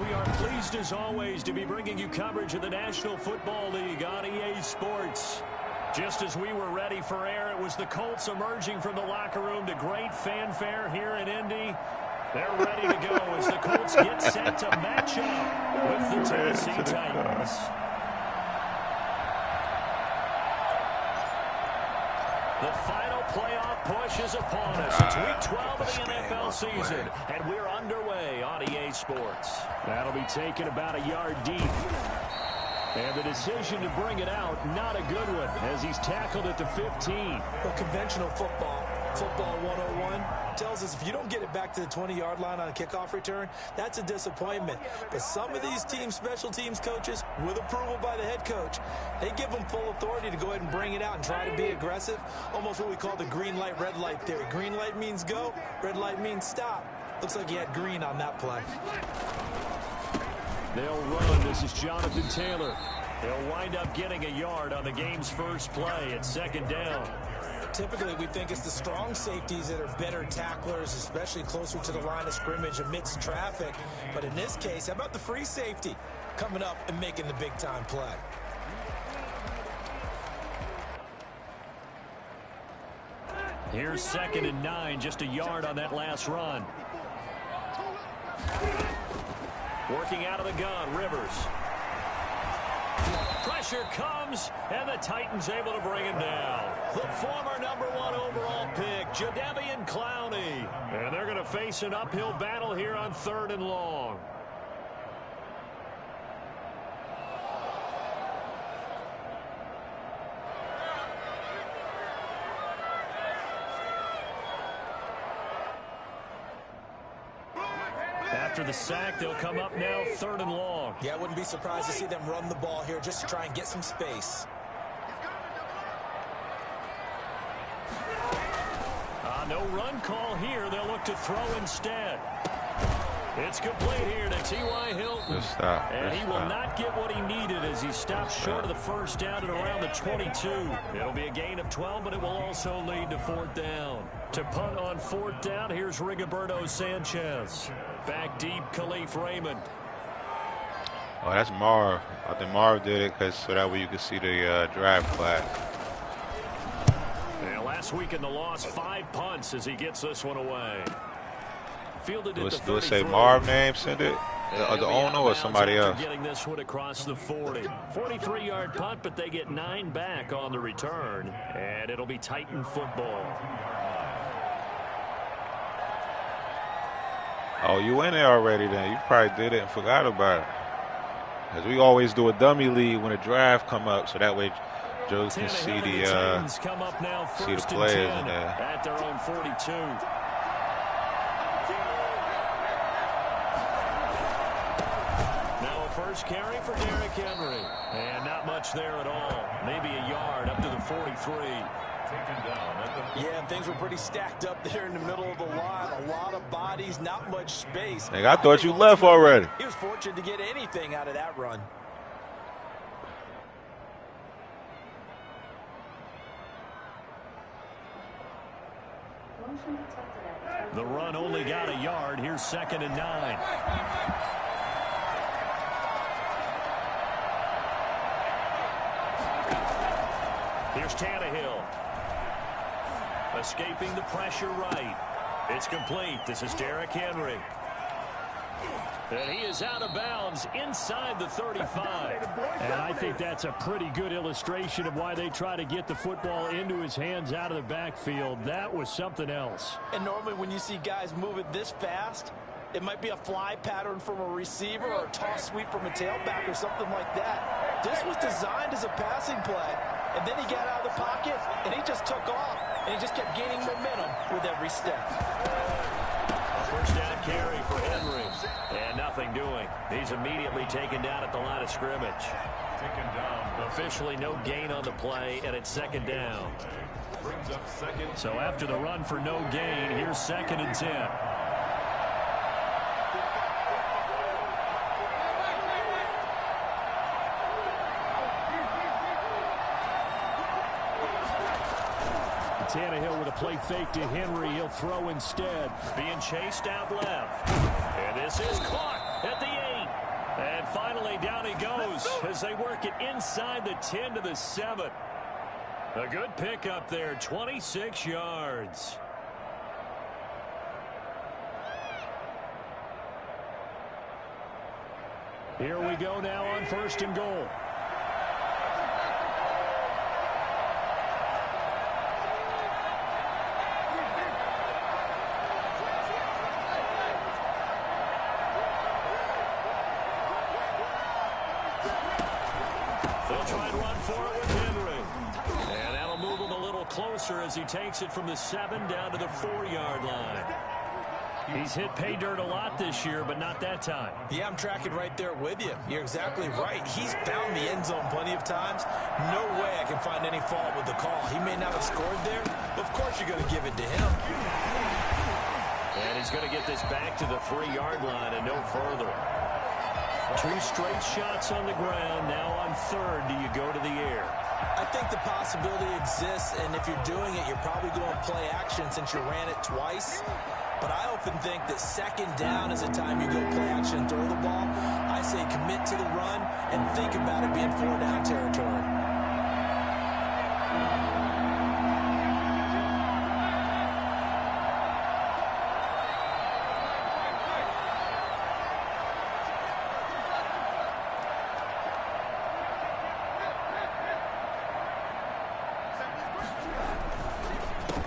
We are pleased as always to be bringing you coverage of the National Football League on EA Sports. Just as we were ready for air, it was the Colts emerging from the locker room to great fanfare here in Indy. They're ready to go as the Colts get set to match up with the Tennessee Titans. The final playoff push is upon us. It's week 12 of the NFL season, and we're underway on EA Sports. That'll be taken about a yard deep. And the decision to bring it out, not a good one, as he's tackled at the 15. Well, conventional football 101, tells us if you don't get it back to the 20-yard line on a kickoff return, that's a disappointment. But some of these special teams coaches, with approval by the head coach, they give them full authority to go ahead and bring it out and try to be aggressive, almost what we call the green light, red light theory. Green light means go, red light means stop. Looks like he had green on that play. They'll run. This is Jonathan Taylor. They'll wind up getting a yard on the game's first play at second down. Typically, we think it's the strong safeties that are better tacklers, especially closer to the line of scrimmage amidst traffic. But in this case, how about the free safety coming up and making the big-time play? Here's 2nd and 9, just a yard on that last run. Working out of the gun, Rivers. Pressure comes, and the Titans able to bring him down. The former #1 overall pick, Jadeveon Clowney. And they're going to face an uphill battle here on 3rd and long. After the sack, they'll come up now 3rd and long. Yeah, I wouldn't be surprised to see them run the ball here just to try and get some space. No run call here. They'll look to throw instead. It's complete here to T.Y. Hilton. And he will not get what he needed as he stops short of the first down at around the 22. It'll be a gain of 12, but it will also lead to 4th down. To punt on 4th down, here's Rigoberto Sanchez. Back deep, Khalif Raymond. Oh, that's Marv. I think Marv did it so that way you could see the drive flag. Yeah, last week in the loss, 5 punts as he gets this one away. Fielded at the 33. Do it say Marv name, send it? The owner or somebody else? Getting this one across the 40. 43-yard punt, but they get 9 back on the return. And it'll be Titan football. Oh, you in there already then. You probably did it and forgot about it. Because we always do a dummy lead when a draft come up, so that way Joe can see the players in there. At their own 42. Now a first carry for Derrick Henry. And not much there at all. Maybe a yard up to the 43. Yeah, things were pretty stacked up there in the middle of the line. A lot of bodies, not much space. Hey, I thought you left already. He was fortunate to get anything out of that run. The run only got a yard. Here's 2nd and 9. Here's Tannehill. Escaping the pressure right. It's complete. This is Derrick Henry. And he is out of bounds inside the 35. And I think that's a pretty good illustration of why they try to get the football into his hands out of the backfield. That was something else. And normally when you see guys moving this fast, it might be a fly pattern from a receiver or a toss sweep from a tailback or something like that. This was designed as a passing play. And then he got out of the pocket, and he just took off. And he just kept gaining momentum with every step. First down carry for Henry. And nothing doing. He's immediately taken down at the line of scrimmage. Officially no gain on the play, and it's 2nd down. So after the run for no gain, here's 2nd and 10. Tannehill with a play fake to Henry. He'll throw instead. Being chased out left. And this is caught at the 8. And finally, down he goes as they work it inside the 10 to the 7. A good pickup there, 26 yards. Here we go now on 1st and goal. They'll try and run for it with Henry. And that'll move him a little closer as he takes it from the 7 down to the 4-yard line. He's hit pay dirt a lot this year, but not that time. Yeah, I'm tracking right there with you. You're exactly right. He's found the end zone plenty of times. No way I can find any fault with the call. He may not have scored there, but of course you're going to give it to him. And he's going to get this back to the 3-yard line and no further. 2 straight shots on the ground. Now on 3rd, do you go to the air? I think the possibility exists, and if you're doing it, you're probably going to play action since you ran it twice. But I often think that 2nd down is the time you go play action and throw the ball. I say commit to the run and think about it being 4-down territory.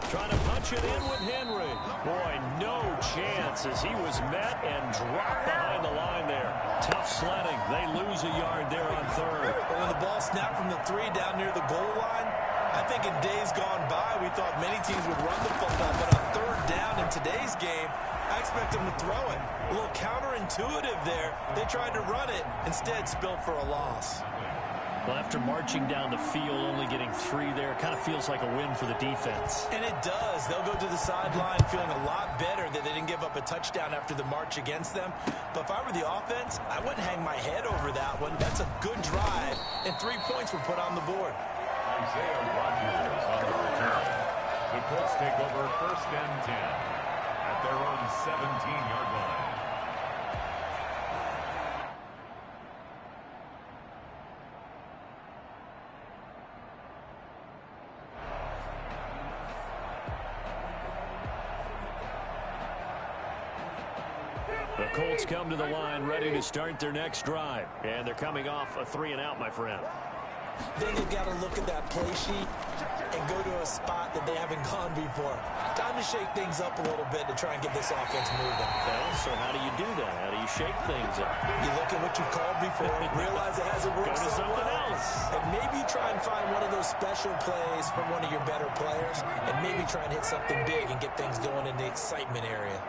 Trying to punch it in with Henry. Boy, no chance as he was met and dropped behind the line there. Tough sledding. They lose a yard there on 3rd. But when the ball snapped from the 3 down near the goal line, I think in days gone by, we thought many teams would run the football. But on 3rd down in today's game, I expect them to throw it. A little counterintuitive there. They tried to run it, instead spilled for a loss. Well, after marching down the field, only getting 3 there, kind of feels like a win for the defense. And it does. They'll go to the sideline feeling a lot better that they didn't give up a touchdown after the march against them. But if I were the offense, I wouldn't hang my head over that one. That's a good drive, and 3 points were put on the board. Isaiah Rodgers on the return. The Colts take over 1st and 10 at their own 17-yard line. The Colts come to the line ready to start their next drive. And they're coming off a 3-and-out, my friend. Then they've got to look at that play sheet and go to a spot that they haven't gone before. Time to shake things up a little bit to try and get this offense moving. Well, so how do you do that? How do you shake things up? You look at what you called before, realize it hasn't worked Go to someone else. and maybe try and find one of those special plays from one of your better players, and maybe try and hit something big and get things going in the excitement area.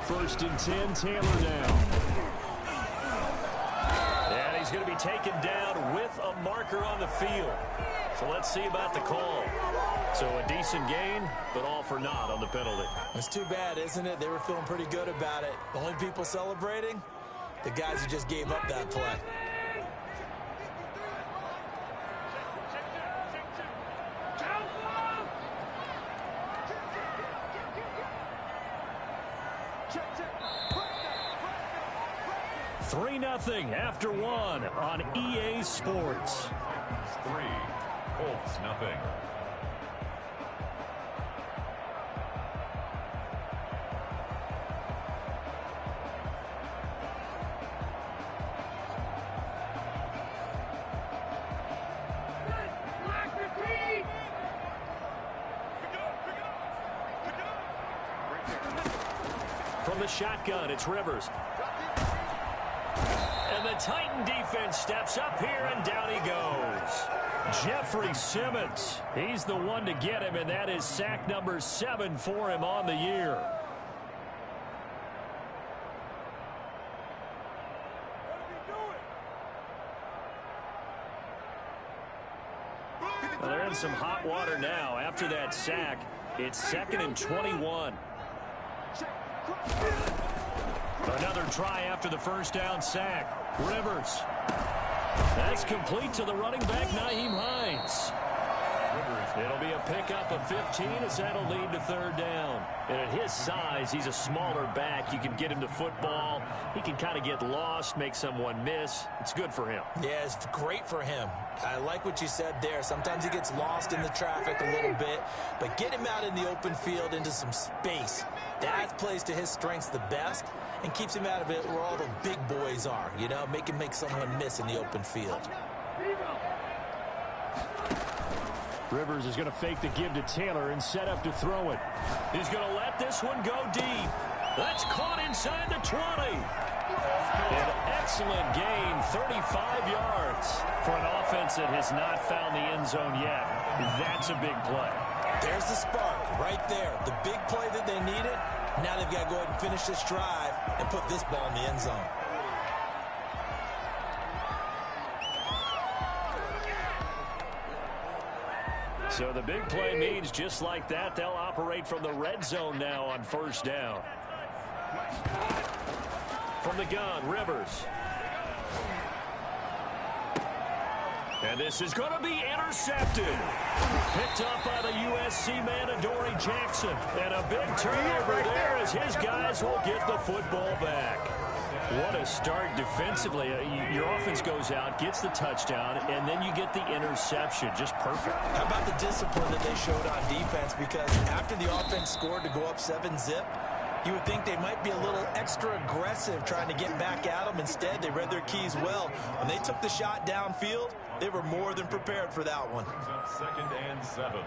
1st and 10, Taylor down. And he's going to be taken down with a marker on the field. So let's see about the call. So a decent gain, but all for naught on the penalty. It's too bad, isn't it? They were feeling pretty good about it. The only people celebrating, the guys who just gave up that play. Nothing after 1 on EA Sports. 3, Colts nothing. From the shotgun, it's Rivers. And the Titan defense steps up here, and down he goes. Jeffrey Simmons, he's the one to get him, and that is sack number 7 for him on the year. Well, they're in some hot water now. After that sack, it's 2nd and 21. Another try after the 1st down sack. Rivers. That's complete to the running back, Nyheim Hines. It'll be a pickup of 15 as that'll lead to third down. And at his size, he's a smaller back. You can get him to football. He can kind of get lost, make someone miss. It's good for him. Yeah, it's great for him. I like what you said there. Sometimes he gets lost in the traffic a little bit, but get him out in the open field into some space. That plays to his strengths the best and keeps him out of it where all the big boys are, you know, make someone miss in the open field. Rivers is going to fake the give to Taylor and set up to throw it. He's going to let this one go deep. That's caught inside the 20. An excellent gain, 35 yards. For an offense that has not found the end zone yet, that's a big play. There's the spark right there. The big play that they needed. Now they've got to go ahead and finish this drive and put this ball in the end zone. So the big play means just like that, they'll operate from the red zone now on first down. From the gun, Rivers. And this is going to be intercepted. Picked up by the USC man, Adoree Jackson. And a big turnover there as his guys will get the football back. What a start defensively. Your offense goes out, gets the touchdown, and then you get the interception. Just perfect. How about the discipline that they showed on defense? Because after the offense scored to go up 7-zip, you would think they might be a little extra aggressive trying to get back at them. Instead, they read their keys well. When they took the shot downfield, they were more than prepared for that one. Second and 7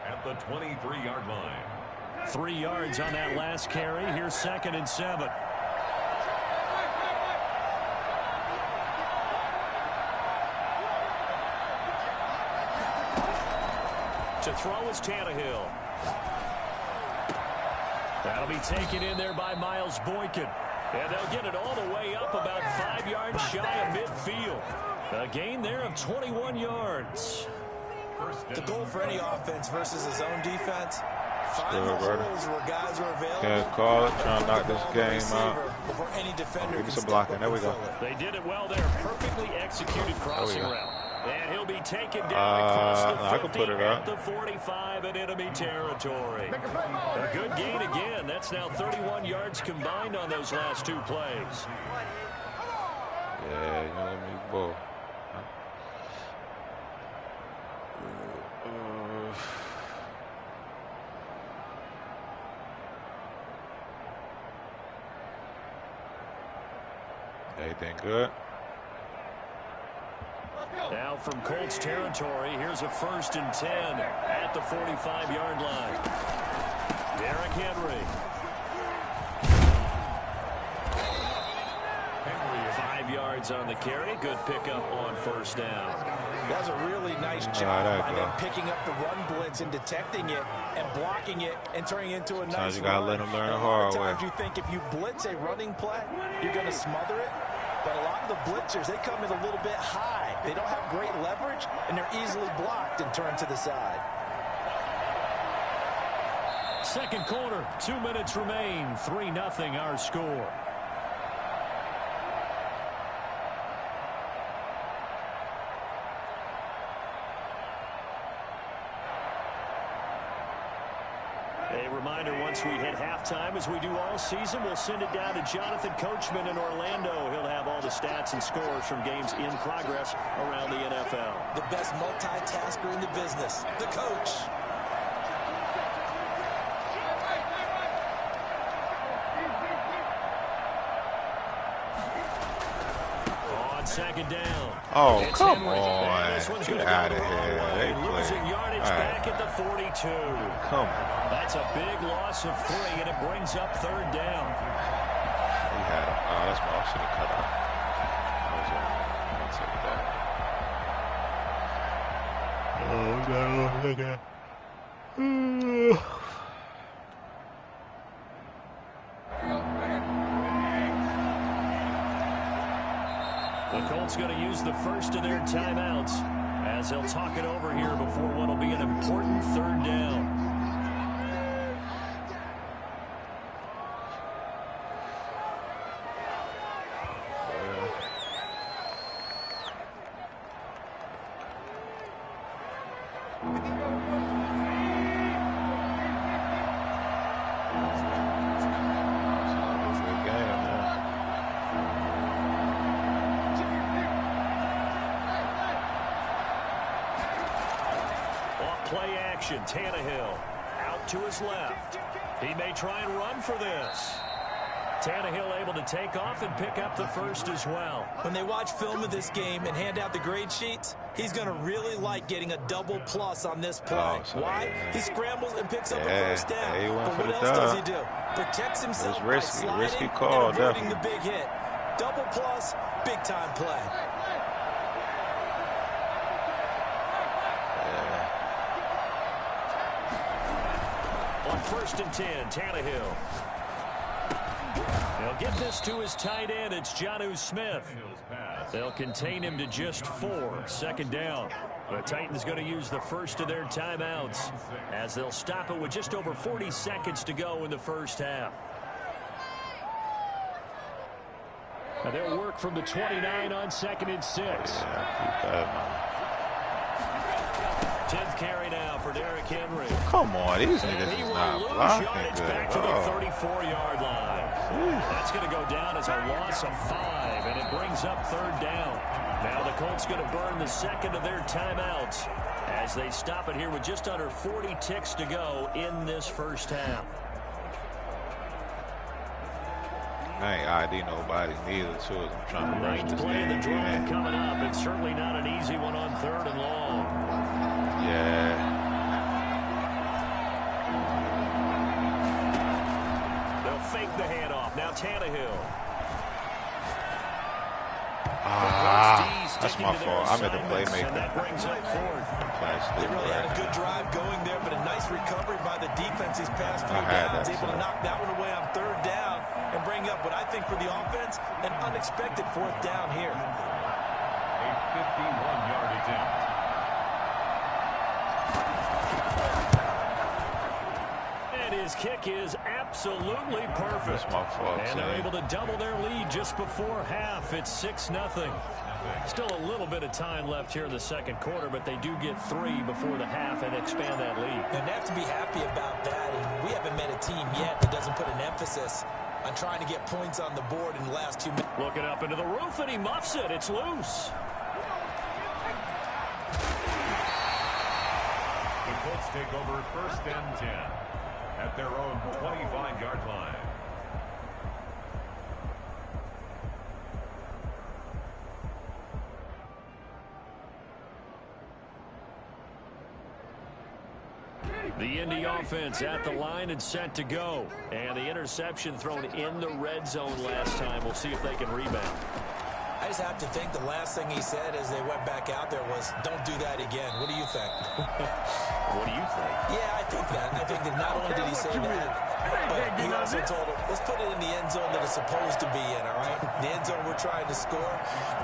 at the 23-yard line. 3 yards on that last carry. Here's second and 7. To throw is Tannehill. That'll be taken in there by Miles Boykin. And they'll get it all the way up about 5 yards shy of midfield. A gain there of 21 yards. The goal for any offense versus his own defense, find the holes where guys are available. Can't call it, trying to knock this game out. Before any defender can some blocking. There we go. They did it well there. Perfectly executed crossing route. And he'll be taken down across the 50 at the 45 in enemy territory. A good gain again. That's now 31 yards combined on those last 2 plays. Yeah, you let me go. Anything good? Now from Colts territory, here's a 1st and 10 at the 45-yard line. Derrick Henry. 5 yards on the carry. Good pickup on first down. That was a really nice job by them picking up the run blitz and detecting it and blocking it and turning it into a nice you gotta let them learn the hard way. You think if you blitz a running play, you're going to smother it. But a lot of the blitzers, they come in a little bit high. They don't have great leverage, and they're easily blocked and turned to the side. Second quarter, 2 minutes remain. 3-0 our score. A reminder, once we hit halftime, as we do all season, we'll send it down to Jonathan Coachman in Orlando. He'll have all the stats and scores from games in progress around the NFL. The best multitasker in the business, the coach. On second down. Oh, it's come Henry. on. Get out of here. They losing yardage back at the 42. Come on. That's a big loss of 3, and it brings up third down. He had him. Oh, that's what I should have cut out. I'll take that. Oh, we gotta look at. The Colts going to use the first of their timeouts as they'll talk it over here before what will be an important third down. Play action. Tannehill out to his left. He may try and run for this. Tannehill able to take off and pick up the first as well. When they watch film of this game and hand out the grade sheets, he's going to really like getting a double plus on this play. Why? He scrambles and picks up a first down. But what else does he do? Protects himself by sliding and avoiding the big hit. Double plus, big time play. On 1st and 10, Tannehill. They'll get this to his tight end. It's Jonnu Smith. They'll contain him to just 4. 2nd down. The Titans going to use the first of their timeouts as they'll stop it with just over 40 seconds to go in the first half. Now they'll work from the 29 on 2nd and 6. 10th carry now for Derrick Henry. Come on, these niggas is not blocking good. Back to the 34-yard line. That's going to go down as a loss of 5, and it brings up 3rd down. Now the Colts going to burn the second of their timeouts as they stop it here with just under 40 ticks to go in this first half. I ain't ID nobody, neither, too, as I'm trying to rush this play game. The drive coming up, and certainly not an easy one on 3rd and long. Yeah. They'll fake the handoff. Now Tannehill. That's my fault. I'm at the playmaker. That brings up 4th. They really had a good drive going there, but a nice recovery by the defense these past few downs. Able to knock that one away on 3rd down and bring up what I think for the offense, an unexpected 4th down here. A 51-yard attempt. His kick is absolutely perfect. That's my fault, and they're able to double their lead just before half. It's 6-0. Still a little bit of time left here in the 2nd quarter, but they do get 3 before the half and expand that lead. And they have to be happy about that. And we haven't met a team yet that doesn't put an emphasis on trying to get points on the board in the last 2 minutes. Looking up into the roof, and he muffs it. It's loose. The Colts take over 1st and 10. At their own 25-yard line. The Indy offense at the line and set to go. And the interception thrown in the red zone last time. We'll see if they can rebound. I just have to think the last thing he said as they went back out there was, don't do that again. What do you think? What do you think? Yeah, I think that not only did he say that, but he also told him, let's put it in the end zone that it's supposed to be in, all right? The end zone we're trying to score.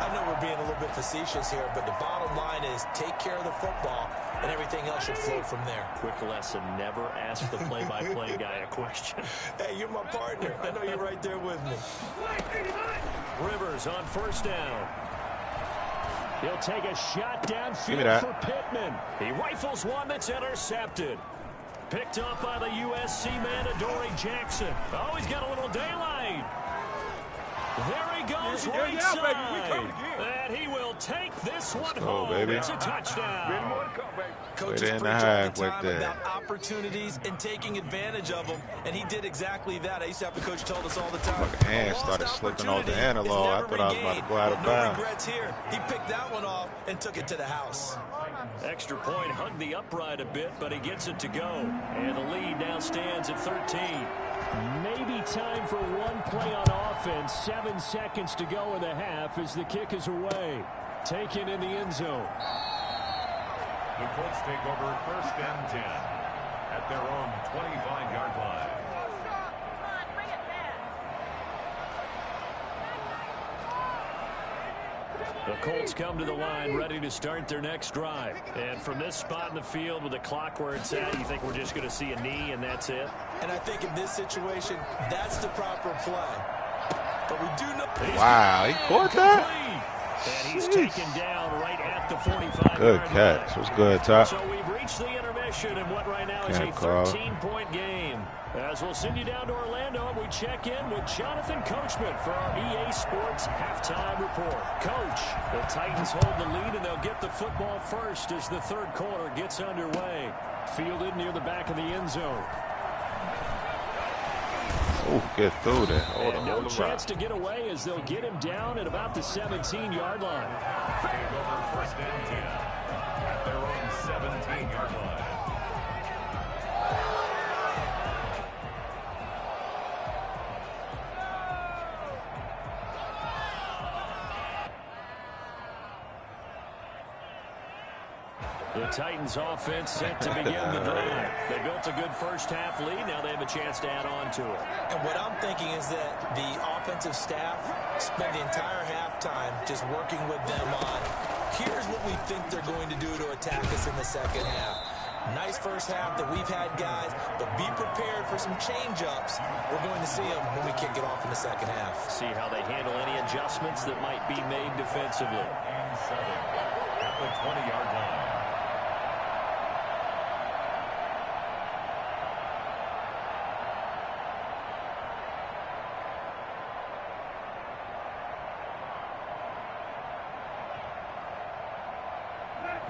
I know we're being a little bit facetious here, but the bottom line is take care of the football, and everything else should flow from there. Quick lesson, never ask the play-by-play guy a question. Hey, you're my partner. I know you're right there with me. Rivers on 1st down. He'll take a shot downfield for Pittman. He rifles one that's intercepted. Picked up by the USC man, Adoree Jackson. Oh, he's got a little daylight. There he goes, right side. And he will take this one home. Baby. It's a touchdown. Coaches preach all the time about opportunities and taking advantage of them, and he did exactly that. I used to have a coach who told us all the time. Fucking hand started slipping off the analog. I thought I was about to go out of bounds. No regrets here. He picked that one off and took it to the house. Extra point, hugged the upright a bit, but he gets it to go. And the lead now stands at 13. Maybe time for one play on offense. 7 seconds to go in the half as the kick is away. Taken in the end zone. The Colts take over 1st and 10 at their own 25-yard line. The Colts come to the line ready to start their next drive. And from this spot in the field with the clock where it's at, you think we're just going to see a knee and that's it? And I think in this situation, that's the proper play. But we do know. Wow, he caught that? And he's taken down right at the 45-yard line. Good catch. It was good, Top. So we've reached the intermission. possession in what right now is a 13-point game. As we'll send you down to Orlando, and we check in with Jonathan Coachman for our EA Sports Halftime Report. Coach, the Titans hold the lead, and they'll get the football first as the third quarter gets underway. Fielded near the back of the end zone. Oh, get through there. And no chance to get away as they'll get him down at about the 17-yard line. Take over first and 10 at their own 17-yard line. The Titans offense set to begin the drive. They built a good first half lead. Now they have a chance to add on to it. And what I'm thinking is that the offensive staff spent the entire halftime just working with them on, here's what we think they're going to do to attack us in the second half. Nice first half that we've had, guys, but be prepared for some change-ups. We're going to see them when we kick it off in the second half. See how they handle any adjustments that might be made defensively. And 7 at the 20-yard line.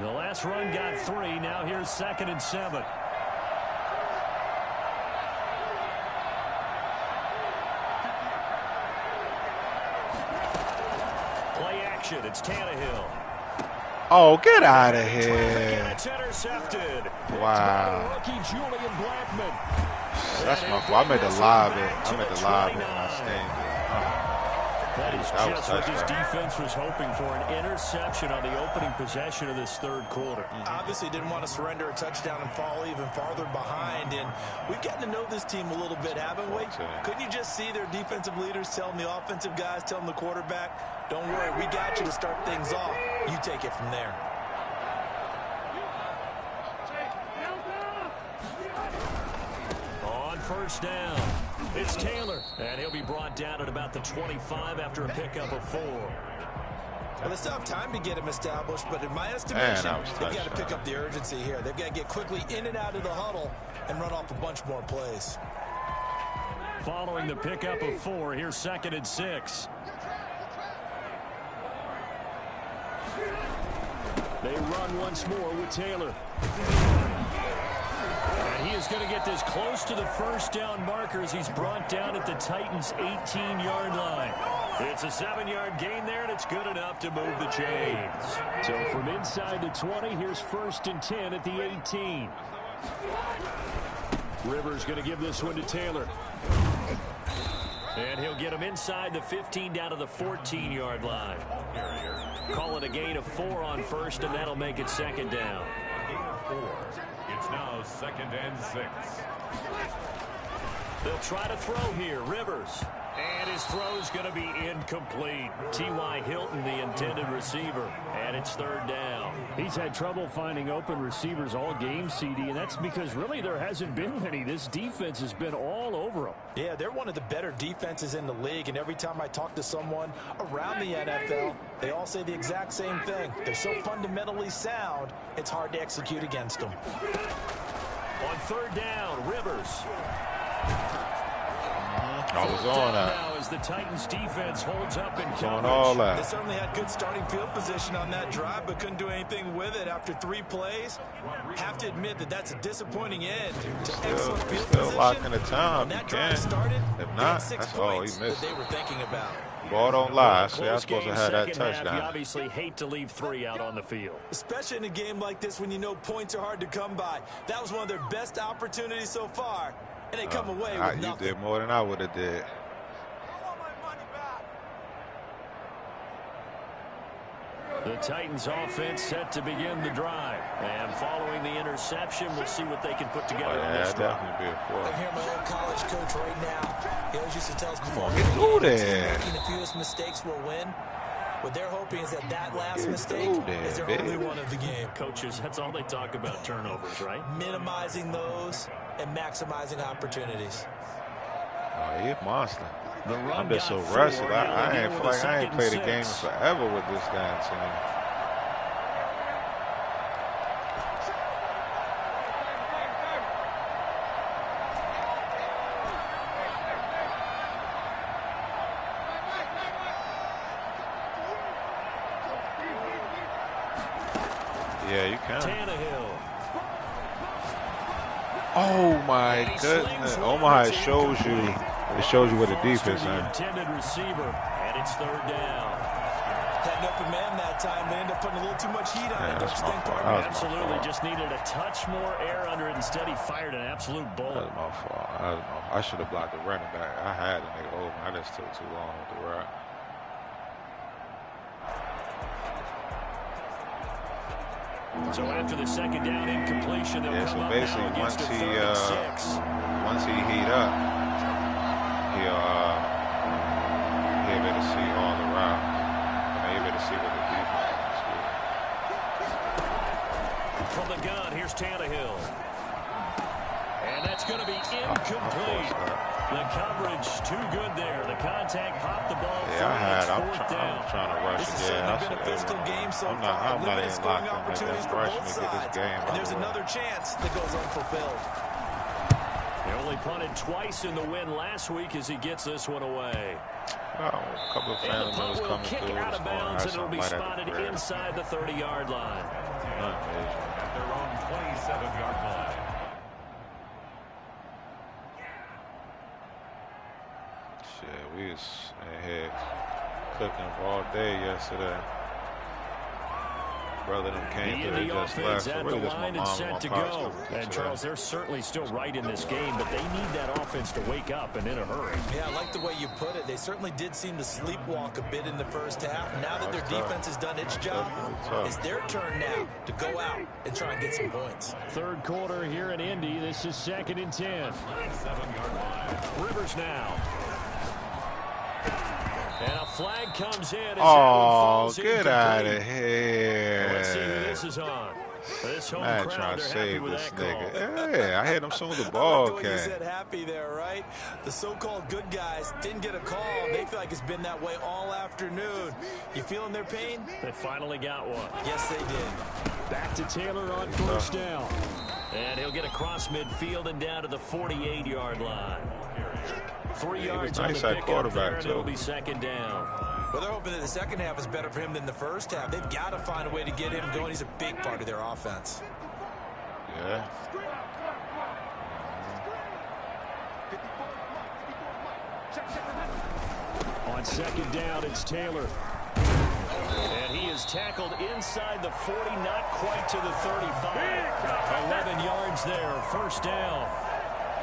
The last run got 3. Now here's 2nd and 7. Play action. It's Tannehill. Oh, get out of here. And it's intercepted. Wow. It's rookie Julian Blackmon. That's my fault. I meant to live it. I meant to live it when I stayed there. That is just what this defense was hoping for, an interception on the opening possession of this third quarter. Obviously didn't want to surrender a touchdown and fall even farther behind, and we've gotten to know this team a little bit, haven't we? Couldn't you just see their defensive leaders telling the offensive guys, telling the quarterback, don't worry, we got you to start things off. You take it from there. On first down, it's Taylor, and he'll be brought down at about the 25 after a pickup of 4. Well, they still have time to get him established, but in my estimation, they've got to pick up the urgency here. They've got to get quickly in and out of the huddle and run off a bunch more plays. Following the pickup of 4, here's 2nd and 6. They run once more with Taylor. And he is going to get this close to the first down marker as he's brought down at the Titans' 18-yard line. It's a 7-yard gain there, and it's good enough to move the chains. So from inside the 20, here's 1st and 10 at the 18. Rivers going to give this one to Taylor. And he'll get him inside the 15 down to the 14-yard line. Call it a gain of 4 on first, and that'll make it 2nd down. 4. It's now 2nd and 6. They'll try to throw here. Rivers. And his throw's going to be incomplete. T.Y. Hilton, the intended receiver. And it's 3rd down. He's had trouble finding open receivers all game, CD, and that's because really there hasn't been many. This defense has been all over them. Yeah, they're one of the better defenses in the league, and every time I talk to someone around the NFL, they all say the exact same thing. They're so fundamentally sound, it's hard to execute against them. On 3rd down, Rivers. I was on that. Now as the Titans defense holds up in coverage. All that. They certainly had good starting field position on that drive, but couldn't do anything with it after 3 plays. Have to admit that that's a disappointing end to excellent field position. Still locking the time. That drive started. If not, that's all he missed. That they were thinking about. Ball don't lie. See, I'm supposed to have that touchdown. You obviously hate to leave 3 out on the field. Especially in a game like this when you know points are hard to come by. That was one of their best opportunities so far. And they come away with nothing. You did more than I would have did. The Titans offense set to begin the drive. And following the interception, we'll see what they can put together on this drive. I hear my old college coach right now. He always used to tell us before get through there. Making the fewest mistakes will win. What they're hoping is that last mistake is their only one of the game. Coaches, that's all they talk about, turnovers, right? Minimizing those and maximizing opportunities. Oh, he's a monster. I'm just so rusty. I feel like I ain't played a game forever with this damn team. Yeah, you can. Tannehill. Oh my goodness! Omaha shows you. It shows you what the defense is. Intended receiver, and it's third down. Had an open man that time. They ended up putting a little too much heat on it. Don't you think, Parker? Absolutely. Just needed a touch more air under it. Instead, he fired an absolute bullet. That was my fault. I should have blocked the running back. I had to make it open. I just took too long with the route. So after the second down incompletion, they'll come so up basically now once he heat up, he'll be able to see all the route. He'll be able to see what the defense is. From the gun, here's Tannehill. And that's going to be incomplete. The coverage too good there. The contact popped the ball. I'm trying to rush this again. This has been a physical game so I'm far. not even scoring locked in. opportunities for both sides. And there's another chance that goes unfulfilled. He only punted twice in the win last week as he gets this one away. A couple of family members coming kick through. Out of bounds, and it'll be spotted inside the 30-yard line. At their own 27-yard line. We was ahead cooking for all day yesterday. Brother them came through and just left. At the line and set to go. And Charles, they're certainly still right in this game, but they need that offense to wake up and in a hurry. Yeah, I like the way you put it. They certainly did seem to sleepwalk a bit in the first half. Now that their defense has done its job, it's their turn now to go out and try and get some points. Third quarter here in Indy. This is 2nd and 10. 7-yard line. Rivers now. And a flag comes in. Get out of here. Let's see who this is on. This home crowd, trying to save this nigga. Call. Yeah, I hit him soon as the ball came. You said happy there, right? The so-called good guys didn't get a call. They feel like it's been that way all afternoon. You feeling their pain? They finally got one. Yes, they did. Back to Taylor on first down. And he'll get across midfield and down to the 48-yard line. 3 yards on the pickup there, and it'll be 2nd down. Well, they're hoping that the second half is better for him than the first half. They've got to find a way to get him going. He's a big part of their offense. Yeah. On 2nd down, it's Taylor. And he is tackled inside the 40, not quite to the 35. 11 yards there, first down.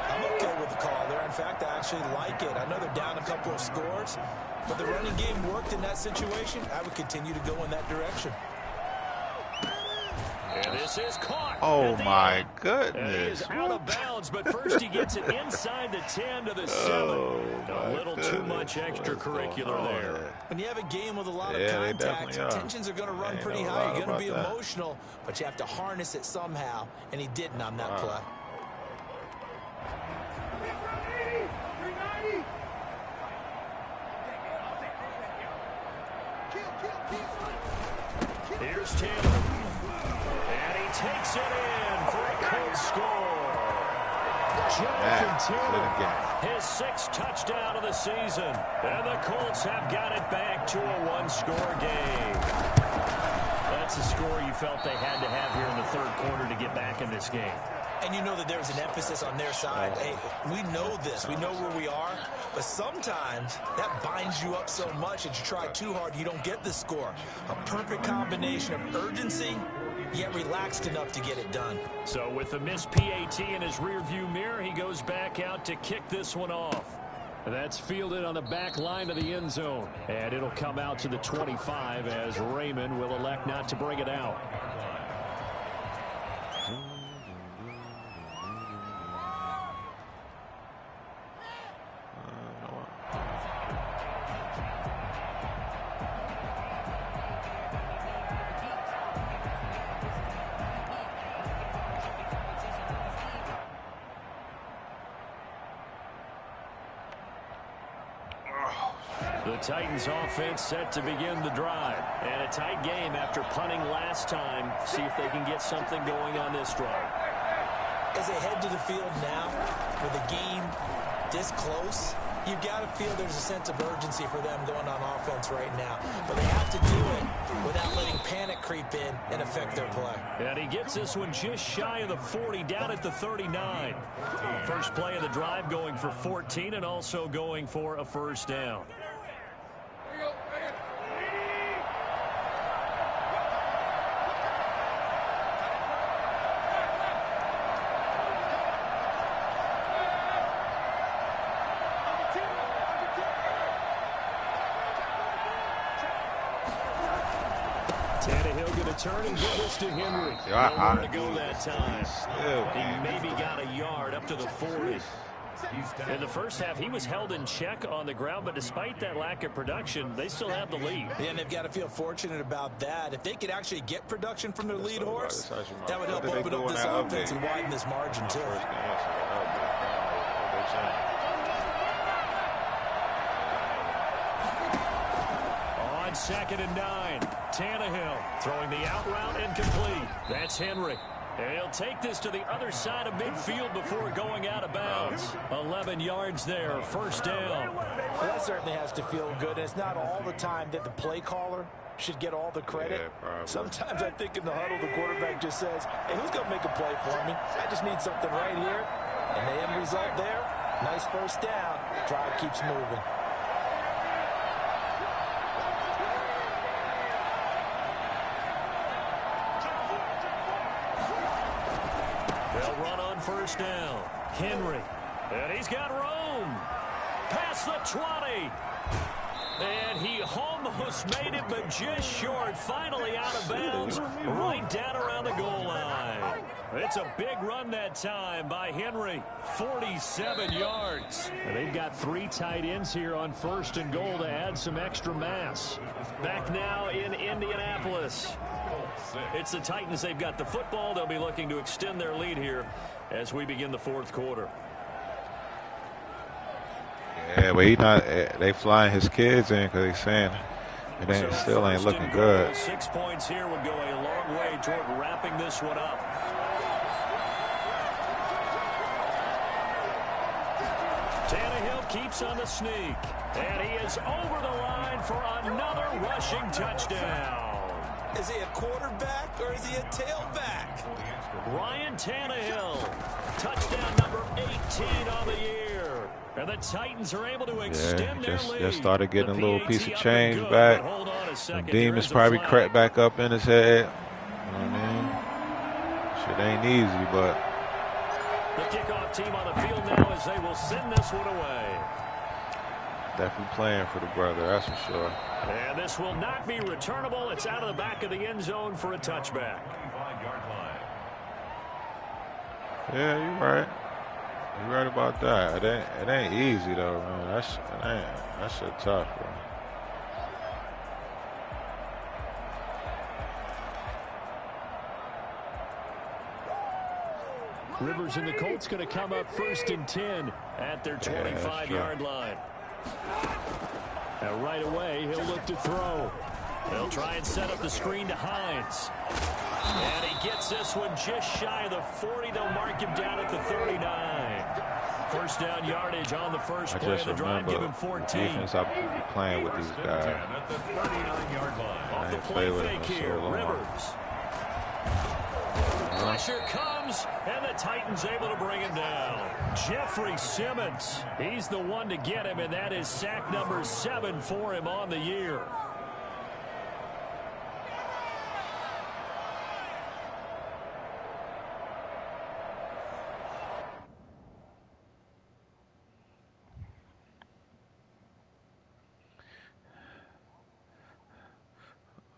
I'm okay with the call there. In fact, I actually like it. I know they're down a couple of scores, but the running game worked in that situation. I would continue to go in that direction. And this is caught. Oh, my goodness. And he is out of bounds, but first he gets it inside the 10 to the 7. A little too much extracurricular there. When you have a game with a lot of contact, tensions are going to run pretty high. You're going to be emotional, but you have to harness it somehow, and he didn't on that play. Here's Taylor. And he takes it in for a quick score. Jonathan Taylor, his 6th touchdown of the season. And the Colts have got it back to a 1-score game. That's a score you felt they had to have here in the third quarter to get back in this game. And you know that there's an emphasis on their side. Hey, we know this. We know where we are. But sometimes that binds you up so much that you try too hard, you don't get the score. A perfect combination of urgency, yet relaxed enough to get it done. So with the missed PAT in his rearview mirror, he goes back out to kick this one off. That's fielded on the back line of the end zone. And it'll come out to the 25 as Raymond will elect not to bring it out. The Titans offense set to begin the drive. And a tight game after punting last time. See if they can get something going on this drive. As they head to the field now, with a game this close, You've got to feel there's a sense of urgency for them going on offense right now. But they have to do it without letting panic creep in and affect their play. And he gets this one just shy of the 40, down at the 39. First play of the drive going for 14 and also going for a first down. Tannehill going to turn and give this to Henry. Nowhere to go that time. He maybe got a yard up to the 40. In the first half, he was held in check on the ground, but despite that lack of production, they still have the lead. Yeah, and they've got to feel fortunate about that. If they could actually get production from their lead horse, that would help open up this offense and widen this margin, too. On 2nd and 9, Tannehill throwing the out route incomplete. That's Henry. And he'll take this to the other side of midfield before going out of bounds. 11 yards there, first down. Well, that certainly has to feel good. It's not all the time that the play caller should get all the credit. Yeah, sometimes I think in the huddle, the quarterback just says, hey, who's going to make a play for me? I just need something right here. And the end result there, nice first down. Drive keeps moving. They'll run on first down. Henry. And he's got room. Past the 20. And he almost made it, but just short. Finally out of bounds. Right down around the goal line. It's a big run that time by Henry. 47 yards. And they've got 3 tight ends here on 1st and goal to add some extra mass. Back now in Indianapolis. It's the Titans. They've got the football. They'll be looking to extend their lead here as we begin the 4th quarter. Yeah, but he not. They flying his kids in because he's saying it ain't, still ain't looking good. 6 points here would go a long way toward wrapping this one up. Tannehill keeps on the sneak, and he is over the line for another rushing touchdown. Is he a quarterback or is he a tailback? Ryan Tannehill, touchdown number 18 on the year. And the Titans are able to extend their lead. Just started getting a little piece of change back. The demons probably crept back up in his head. You know what I mean? Shit ain't easy, but. The kickoff team on the field now as they will send this one away. Definitely playing for the brother, that's for sure. And this will not be returnable. It's out of the back of the end zone for a touchback. Yeah, you're right. You're right about that. It ain't easy though, man. That shit tough, bro. Rivers and the Colts going to come up 1st and 10 at their 25-yard line. Now right away, he'll look to throw. They'll try and set up the screen to Hines. And he gets this one just shy of the 40. They'll mark him down at the 39. First down yardage on the first play of the drive. Give him 14. Defense, I'll be playing with these guys. At the 39-yard line. Off the play fake here, Rivers. Pressure comes, and the Titans able to bring him down. Jeffrey Simmons, he's the one to get him, and that is sack number 7 for him on the year.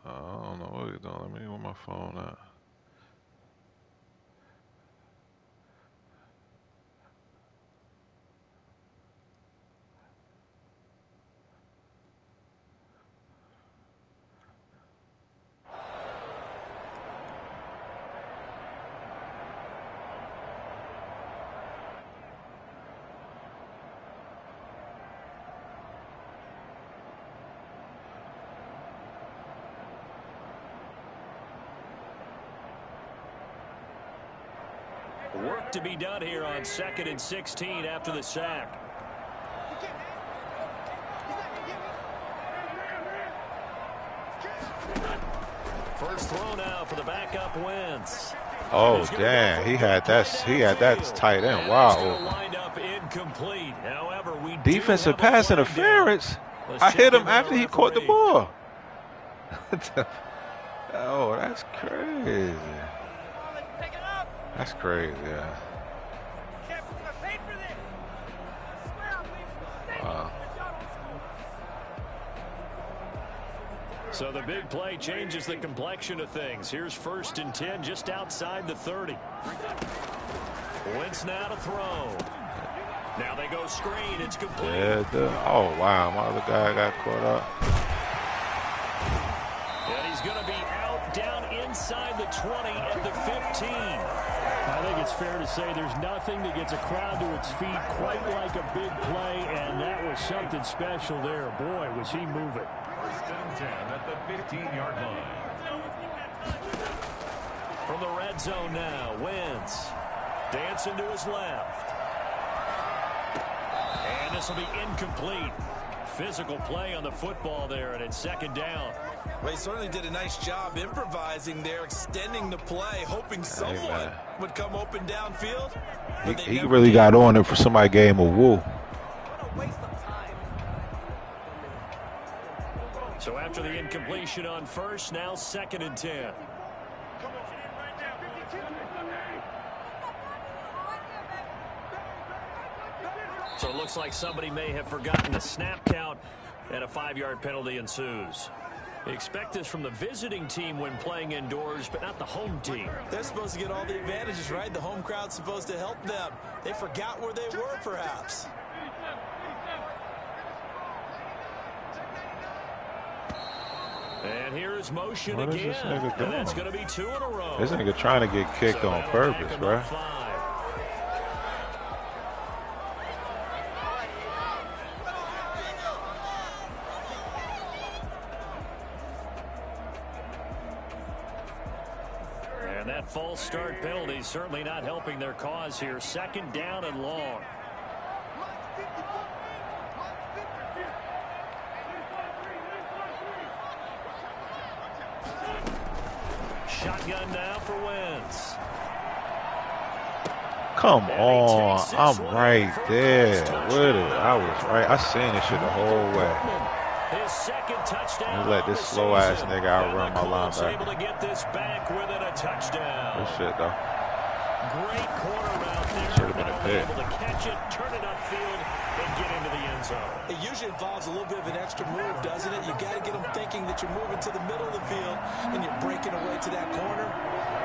I don't know what he's doing. Let me get my phone out. Work to be done here on 2nd and 16 after the sack. First throw now for the backup Wentz. Oh, damn. He had that tight end. Wow. However, defensive pass interference. I hit him after he caught the ball. Oh, that's crazy. That's crazy, yeah. Wow. So the big play changes the complexion of things. Here's 1st and 10 just outside the 30. Wentz now to throw. Now they go screen. It's complete. Yeah, oh, wow. My other guy got caught up. And he's going to be out down inside the 20 at the 15. I think it's fair to say there's nothing that gets a crowd to its feet quite like a big play, and that was something special there. Boy, was he moving. 1st and 10 at the 15-yard line. From the red zone now, Wentz dancing to his left. And this will be incomplete. Physical play on the football there, and it's 2nd down. Well, he certainly did a nice job improvising there, extending the play, hoping someone would come open downfield. He really got on it for somebody gave him a woo. So after the incompletion on first, now 2nd and 10. So it looks like somebody may have forgotten the snap count, and a 5-yard penalty ensues. Expect this from the visiting team when playing indoors, but not the home team. They're supposed to get all the advantages, right? The home crowd's supposed to help them. They forgot where they were, perhaps. And here's motion again. And that's going to be 2 in a row. This nigga trying to get kicked on purpose, right? And that false start penalty certainly not helping their cause here. 2nd down and long. Shotgun now for Wentz. Come on. I'm right there with it. I was right. I seen this shit the whole way. His 2nd touchdown. Just let this slow ass nigga outrun my linebacker. Able to get this back within a touchdown. Good shit though. Great corner route there. Should have been a pick. Able to catch it, turn it upfield, and get into the end zone. It usually involves a little bit of an extra move, doesn't it? You got to get them thinking that you're moving to the middle of the field and you're breaking away to that corner.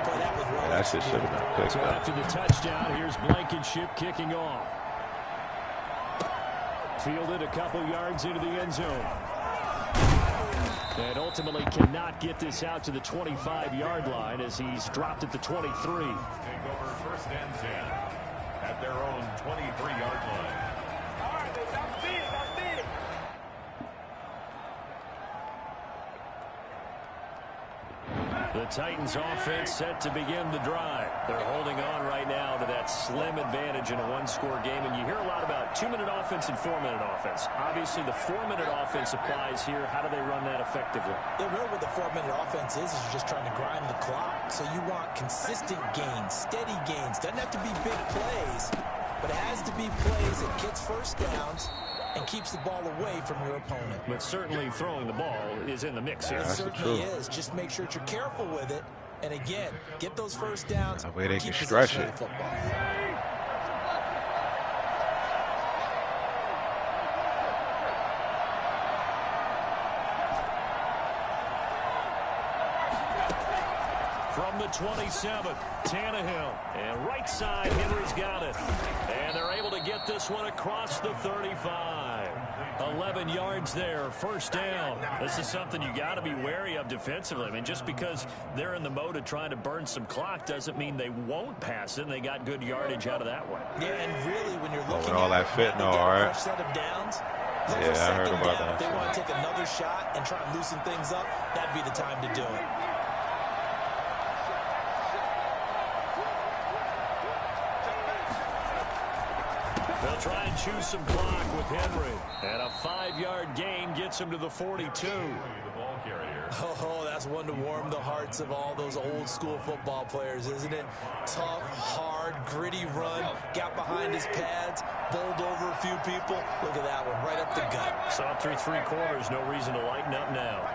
But that was well. That shit should have been a pick. So after the touchdown, here's Blankenship kicking off. Fielded a couple yards into the end zone. And ultimately cannot get this out to the 25-yard line as he's dropped at the 23. Take over 1st and 10 at their own 23-yard line. The Titans offense set to begin the drive. They're holding on right now to that slim advantage in a 1-score game. And you hear a lot about 2-minute offense and 4-minute offense. Obviously, the 4-minute offense applies here. How do they run that effectively? Yeah, really what the 4-minute offense is you're just trying to grind the clock. So you want consistent gains, steady gains. Doesn't have to be big plays, but it has to be plays that gets first downs and keeps the ball away from your opponent. But certainly throwing the ball is in the mix here. It certainly is. Just make sure that you're careful with it. And again, get those first downs. That way they can stretch it. From the 27, Tannehill. And right side, Henry's got it. And they're able to get this one across the 35. 11 yards there, first down. This is something you got to be wary of defensively. I mean, just because they're in the mode of trying to burn some clock doesn't mean they won't pass it. And they got good yardage out of that one. Yeah, and really, when you're looking with all that fentanyl, all right. Set of downs, yeah, I heard about that. If they want to take another shot and try and loosen things up, that'd be the time to do it. They'll try and choose some clock with Henry. And a 5-yard gain gets him to the 42. The ball carrier Oh, that's one to warm the hearts of all those old school football players, isn't it? Tough, hard, gritty run, got behind his pads, bowled over a few people. Look at that one, right up the gut. Saw it through 3 quarters, no reason to lighten up now.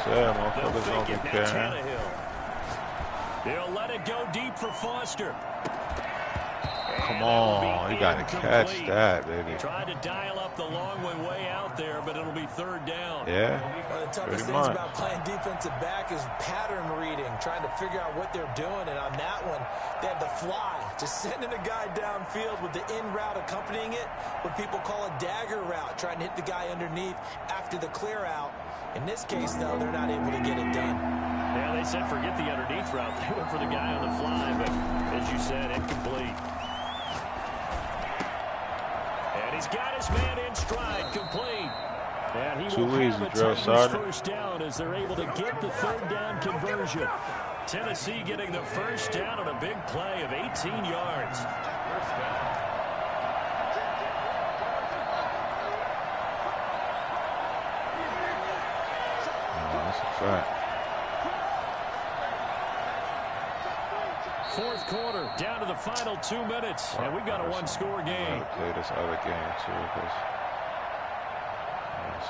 They'll fake it now, Tannehill. They'll let it go deep for Foster. Come on, you got to catch that, baby. Tried to dial up the long way out there, but it'll be 3rd down. Yeah, one of the toughest things about playing defensive back is pattern reading, trying to figure out what they're doing. And on that one, they had the fly, just sending a guy downfield with the in route accompanying it, what people call a dagger route, trying to hit the guy underneath after the clear out. In this case, though, they're not able to get it done. Yeah, they said forget the underneath route. They went for the guy on the fly, but as you said, incomplete. And he's got his man in stride, complete. And he will have a Titans first down as they're able to get the 3rd down conversion. Tennessee getting the first down on a big play of 18 yards. First down. That's a fact. 4th quarter, down to the final 2 minutes, and we've got a 1-score game. I play this other game too, because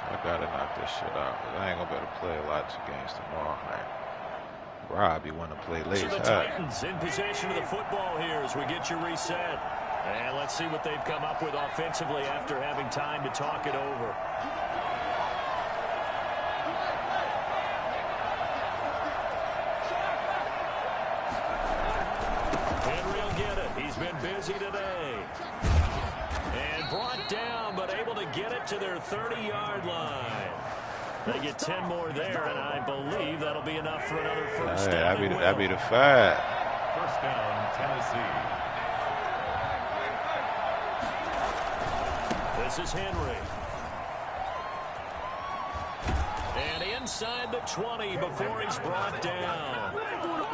I gotta knock this shit out. But I ain't gonna be able to play lots of games tomorrow night. Robbie want to play late. So the Titans in possession of the football here as we get you reset. And let's see what they've come up with offensively after having time to talk it over. Busy today. And brought down, but able to get it to their 30-yard line. They get 10 more there, and I believe that'll be enough for another first down. That'd be the fact. First down, Tennessee. This is Henry. And inside the 20 before he's brought down.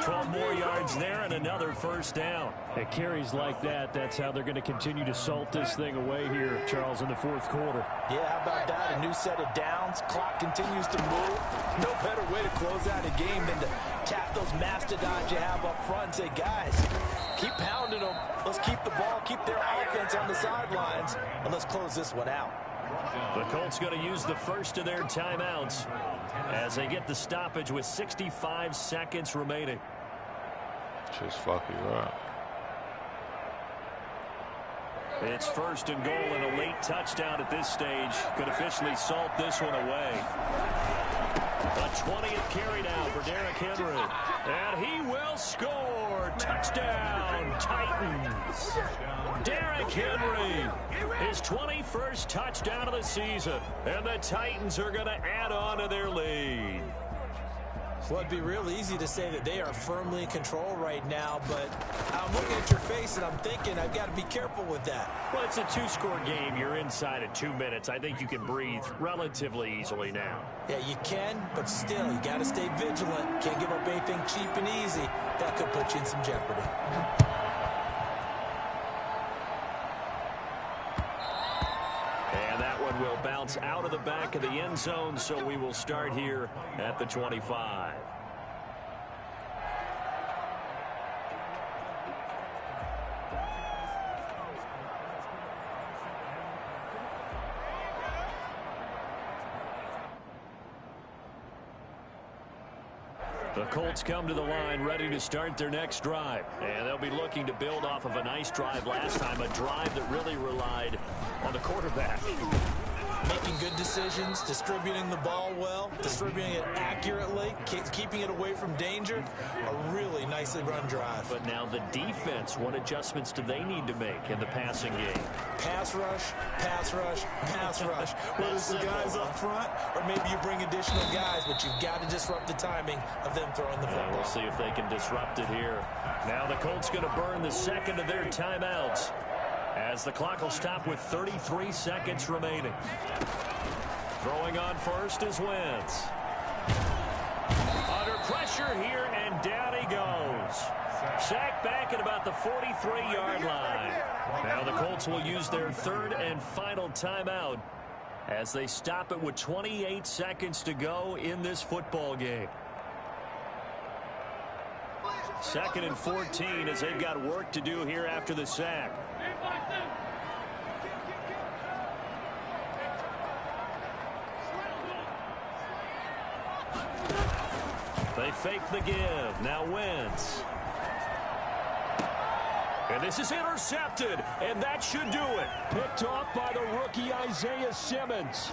12 more yards there and another first down. At carries like that, that's how they're going to continue to salt this thing away here, Charles, in the 4th quarter. Yeah, how about that? A new set of downs. Clock continues to move. No better way to close out a game than to tap those mastodons you have up front and say, guys, keep pounding them. Let's keep the ball, keep their offense on the sidelines, and let's close this one out. The Colts going to use the first of their timeouts as they get the stoppage with 65 seconds remaining. Just fuck you up. It's 1st and goal and a late touchdown at this stage could officially salt this one away. A 20th carry now for Derrick Henry. And he will score. Touchdown, Titans. Derrick Henry, his 21st touchdown of the season. And the Titans are going to add on to their lead. Well, it'd be real easy to say that they are firmly in control right now, but I'm looking at your face and I'm thinking I've got to be careful with that. Well, it's a 2-score game. You're inside at 2 minutes. I think you can breathe relatively easily now. Yeah, you can, but still, you got to stay vigilant. Can't give up anything cheap and easy. That could put you in some jeopardy. And that one will bounce out of the back of the end zone, so we will start here at the 25. The Colts come to the line ready to start their next drive. And they'll be looking to build off of a nice drive last time, a drive that really relied on the quarterback. Making good decisions, distributing the ball well, distributing it accurately, keeping it away from danger. A really nicely run drive. But now the defense, what adjustments do they need to make in the passing game? Pass rush, pass rush, pass rush. Whether it's the guys up front or maybe you bring additional guys, but you've got to disrupt the timing of them throwing the football. We'll see if they can disrupt it here. Now the Colts going to burn the second of their timeouts, as the clock will stop with 33 seconds remaining. Throwing on first is Wentz. Under pressure here, and down he goes. Sacked back at about the 43-yard line. Now the Colts will use their third and final timeout as they stop it with 28 seconds to go in this football game. 2nd and 14 as they've got work to do here after the sack. They fake the give. Now Wentz. And this is intercepted, and that should do it. Picked off by the rookie Isaiah Simmons.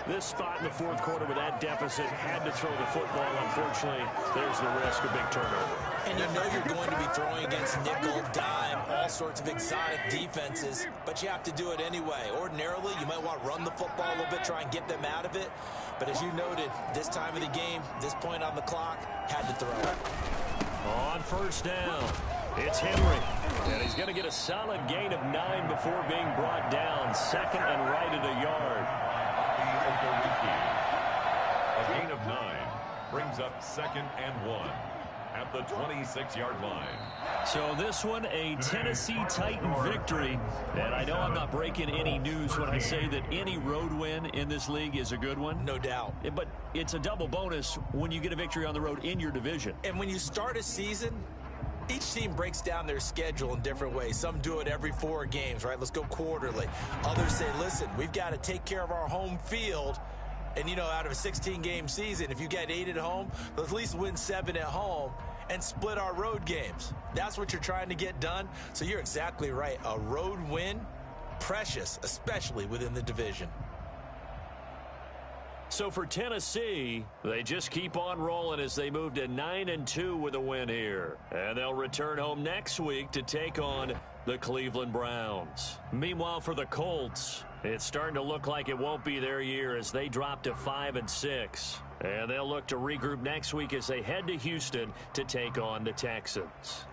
This spot in the fourth quarter with that deficit had to throw the football. Unfortunately, there's the risk of big turnover. And you know you're going to be throwing against nickel, dime, all sorts of exotic defenses, but you have to do it anyway. Ordinarily, you might want to run the football a little bit, try and get them out of it. But as you noted, this time of the game, this point on the clock, had to throw it. On first down, it's Henry. And he's going to get a solid gain of 9 before being brought down. 2nd and right at a yard. A gain of 9 brings up 2nd and 1 at the 26-yard line. So this one, a Tennessee Titan victory. And I know I'm not breaking any news when I say that any road win in this league is a good one. No doubt. But it's a double bonus when you get a victory on the road in your division. And when you start a season, each team breaks down their schedule in different ways. Some do it every 4 games, right? Let's go quarterly. Others say, listen, we've got to take care of our home field. And, you know, out of a 16-game season, if you get 8 at home, let's at least win 7 at home and split our road games. That's what you're trying to get done. So you're exactly right. A road win, precious, especially within the division. So for Tennessee, they just keep on rolling as they move to 9-2 with a win here. And they'll return home next week to take on the Cleveland Browns. Meanwhile, for the Colts, it's starting to look like it won't be their year as they drop to 5-6. And they'll look to regroup next week as they head to Houston to take on the Texans.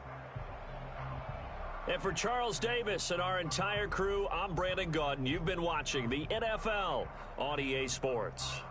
And for Charles Davis and our entire crew, I'm Brandon Gaudin. You've been watching the NFL on EA Sports.